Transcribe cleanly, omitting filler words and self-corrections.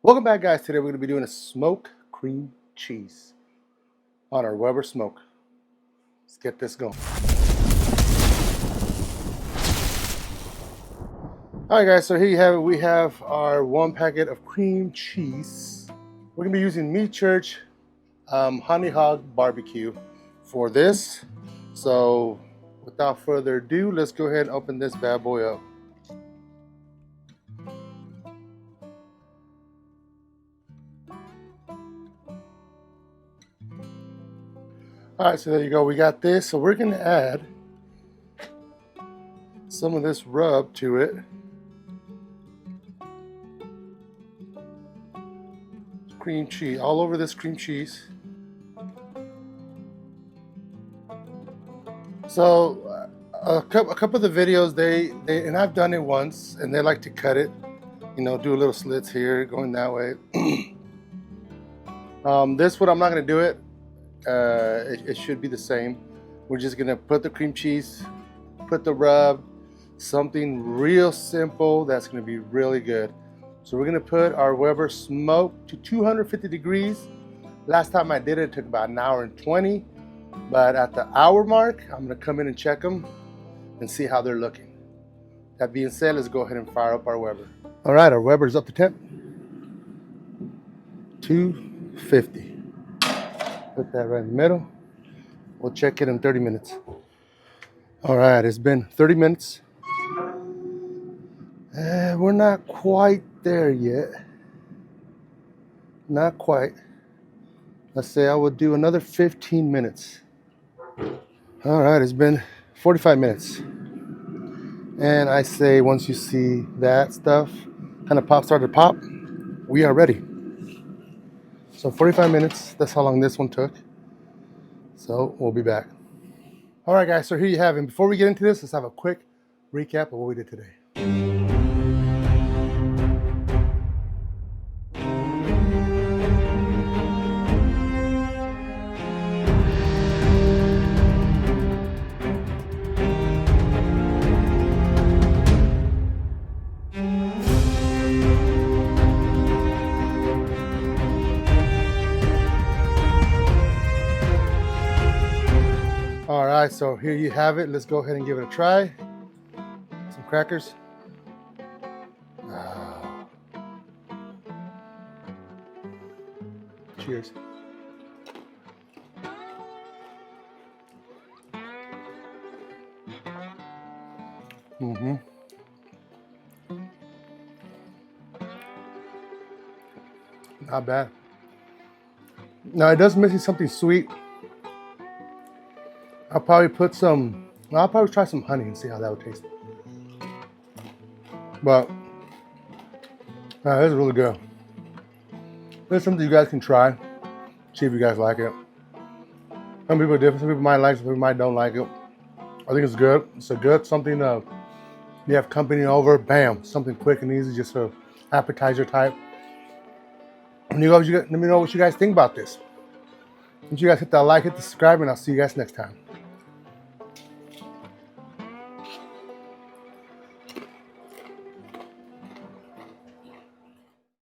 Welcome back, guys. Today we're going to be doing a smoked cream cheese on our Weber Smoque. Let's get this going. All right, guys, so here you have it. We have our 1 packet of cream cheese. We're going to be using Meat Church Honey Hog BBQ for this. So without further ado, let's go ahead and open this bad boy up. All right, so there you go. We got this. So we're going to add some of this rub to it. Cream cheese, all over this cream cheese. So a couple of the videos, they and I've done it once, and they like to cut it, you know, do a little slits here, going that way. This one, I'm not going to do it. It should be the same. We're just gonna put the cream cheese, put the rub, something real simple that's gonna be really good. So we're gonna put our Weber Smoque to 250 degrees. Last time I did it, it took about an hour and 20, but at the hour mark, I'm gonna come in and check them and see how they're looking. That being said, let's go ahead and fire up our Weber. All right, our Weber's up to temp, 250. Put that right in the middle. We'll check it in 30 minutes. All right, it's been 30 minutes. We're not quite there yet. Not quite. Let's say I will do another 15 minutes. All right, it's been 45 minutes. And I say once you see that stuff kind of start to pop, we are ready. So 45 minutes, that's how long this one took. So we'll be back. All right, guys, so here you have it. Before we get into this, let's have a quick recap of what we did today. All right, so here you have it. Let's go ahead and give it a try. Some crackers. Oh. Cheers. Not bad. Now it does miss something sweet. I'll probably try some honey and see how that would taste. But this is really good. This is something you guys can try. See if you guys like it. Some people are different. Some people might like it, some people might don't like it. I think it's good. It's a good something you have company over, bam, something quick and easy, just a appetizer type. And let me know what you guys think about this. Once you guys hit that like, hit the subscribe, and I'll see you guys next time.